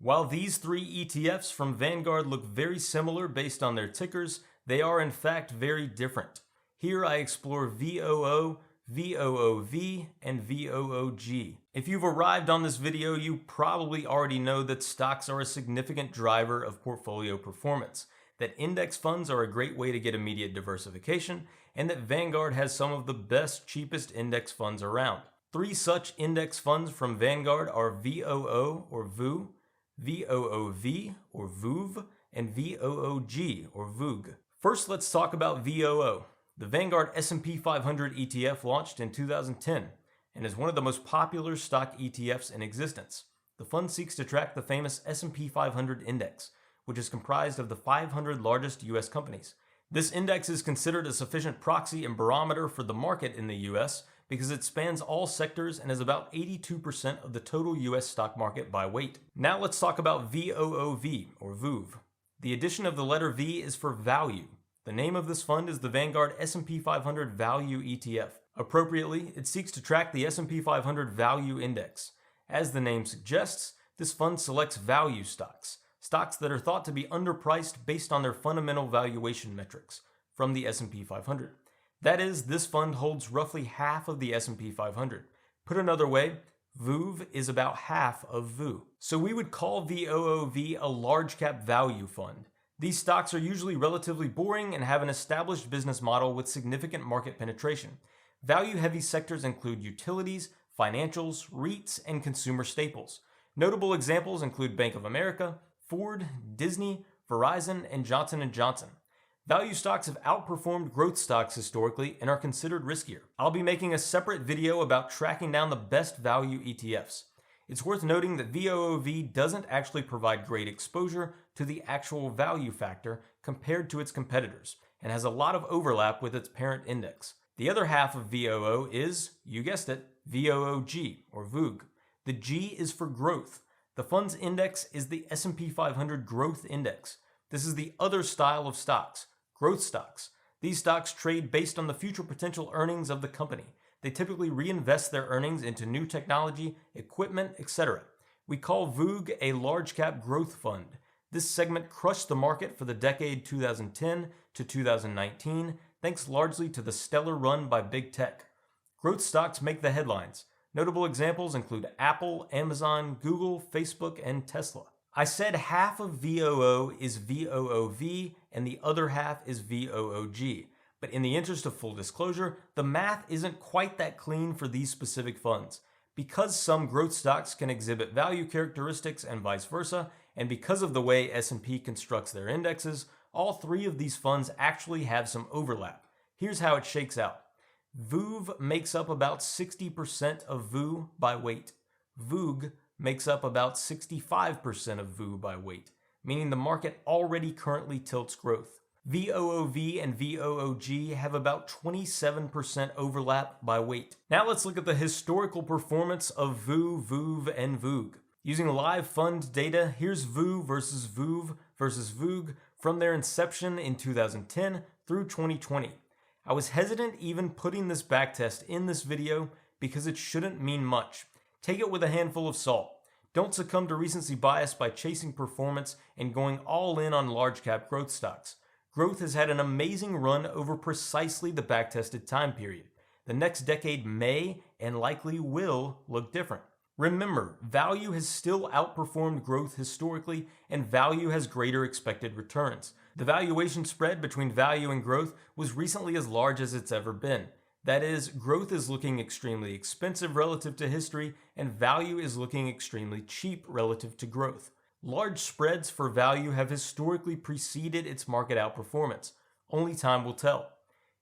While these three ETFs from Vanguard look very similar based on their tickers, they are in fact very different. Here I explore VOO, VOOV, and VOOG. If you've arrived on this video, you probably already know that stocks are a significant driver of portfolio performance, that index funds are a great way to get immediate diversification, and that Vanguard has some of the best, cheapest index funds around. Three such index funds from Vanguard are VOO or VOO, VOOV or VOOV, and VOOG or VOOG. First, let's talk about VOO. The Vanguard S&P 500 ETF launched in 2010 and is one of the most popular stock ETFs in existence. The fund seeks to track the famous S&P 500 index, which is comprised of the 500 largest US companies. This index is considered a sufficient proxy and barometer for the market in the US because it spans all sectors and is about 82% of the total US stock market by weight. Now let's talk about VOOV or VOOV. The addition of the letter V is for value. The name of this fund is the Vanguard S&P 500 Value ETF. Appropriately, it seeks to track the S&P 500 Value Index. As the name suggests, this fund selects value stocks, stocks that are thought to be underpriced based on their fundamental valuation metrics from the S&P 500. That is, this fund holds roughly half of the S&P 500. Put another way, VOOV is about half of VOO. So we would call VOOV a large cap value fund. These stocks are usually relatively boring and have an established business model with significant market penetration. Value-heavy sectors include utilities, financials, REITs, and consumer staples. Notable examples include Bank of America, Ford, Disney, Verizon, and Johnson & Johnson. Value stocks have outperformed growth stocks historically and are considered riskier. I'll be making a separate video about tracking down the best value ETFs. It's worth noting that VOOV doesn't actually provide great exposure to the actual value factor compared to its competitors, and has a lot of overlap with its parent index. The other half of VOO is, you guessed it, VOOG or VOOG. The G is for growth. The fund's index is the S&P 500 Growth Index. This is the other style of stocks, growth stocks. These stocks trade based on the future potential earnings of the company. They typically reinvest their earnings into new technology, equipment, etc. We call VOOG a large cap growth fund. This segment crushed the market for the decade 2010 to 2019, thanks largely to the stellar run by big tech. Growth stocks make the headlines. Notable examples include Apple, Amazon, Google, Facebook, and Tesla. I said half of VOO is VOOV and the other half is VOOG. But in the interest of full disclosure, the math isn't quite that clean for these specific funds. Because some growth stocks can exhibit value characteristics and vice versa, and because of the way S&P constructs their indexes, all three of these funds actually have some overlap. Here's how it shakes out. VOOV makes up about 60% of VOO by weight. VOOG makes up about 65% of VOO by weight, meaning the market already currently tilts growth. VOOV and VOOG have about 27% overlap by weight. Now let's look at the historical performance of VOO, VOOV, and VOOG. Using live fund data, here's VOO versus VOOV versus VOOG from their inception in 2010 through 2020. I was hesitant even putting this backtest in this video because it shouldn't mean much. Take it with a handful of salt. Don't succumb to recency bias by chasing performance and going all in on large cap growth stocks. Growth has had an amazing run over precisely the backtested time period. The next decade may and likely will look different. Remember, value has still outperformed growth historically, and value has greater expected returns. The valuation spread between value and growth was recently as large as it's ever been. That is, growth is looking extremely expensive relative to history, and value is looking extremely cheap relative to growth. Large spreads for value have historically preceded its market outperformance. Only time will tell.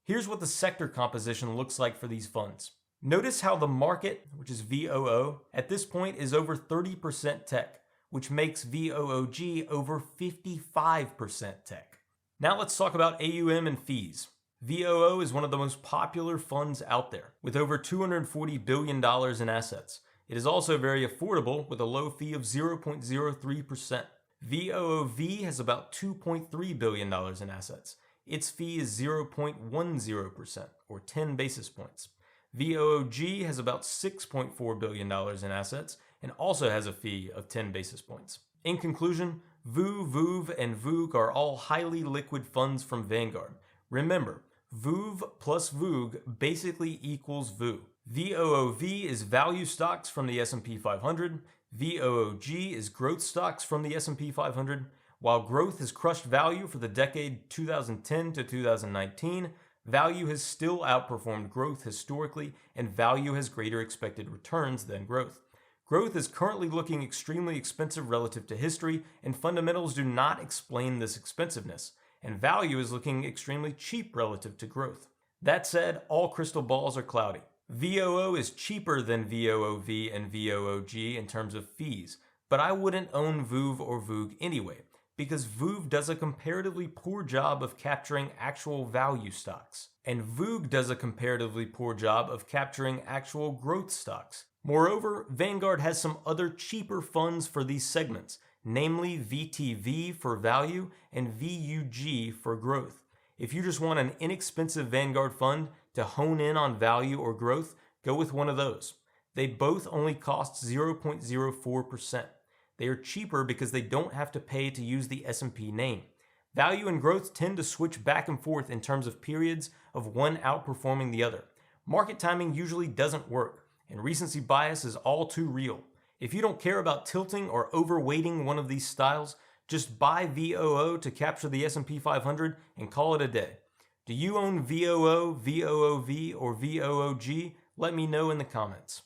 Here's what the sector composition looks like for these funds. Notice how the market, which is VOO, at this point is over 30% tech, which makes VOOG over 55% tech. Now let's talk about AUM and fees. VOO is one of the most popular funds out there, with over $240 billion in assets. It is also very affordable with a low fee of 0.03%. VOOV has about $2.3 billion in assets. Its fee is 0.10% or 10 basis points. VOOG has about $6.4 billion in assets and also has a fee of 10 basis points. In conclusion, VOO, VOOV, and VOOG are all highly liquid funds from Vanguard. Remember, VOOV plus VOOG basically equals VOO. VOOV is value stocks from the S&P 500, VOOG is growth stocks from the S&P 500. While growth has crushed value for the decade 2010 to 2019, value has still outperformed growth historically, and value has greater expected returns than growth. Growth is currently looking extremely expensive relative to history, and fundamentals do not explain this expensiveness, and value is looking extremely cheap relative to growth. That said, all crystal balls are cloudy. VOO is cheaper than VOOV and VOOG in terms of fees, but I wouldn't own VOOV or VOOG anyway, because VOOV does a comparatively poor job of capturing actual value stocks, and VOOG does a comparatively poor job of capturing actual growth stocks. Moreover, Vanguard has some other cheaper funds for these segments, namely VTV for value and VUG for growth. If you just want an inexpensive Vanguard fund to hone in on value or growth, go with one of those. They both only cost 0.04%. They are cheaper because they don't have to pay to use the S&P name. Value and growth tend to switch back and forth in terms of periods of one outperforming the other. Market timing usually doesn't work, and recency bias is all too real. If you don't care about tilting or overweighting one of these styles, just buy VOO to capture the S&P 500 and call it a day. Do you own VOO, VOOV, or VOOG? Let me know in the comments.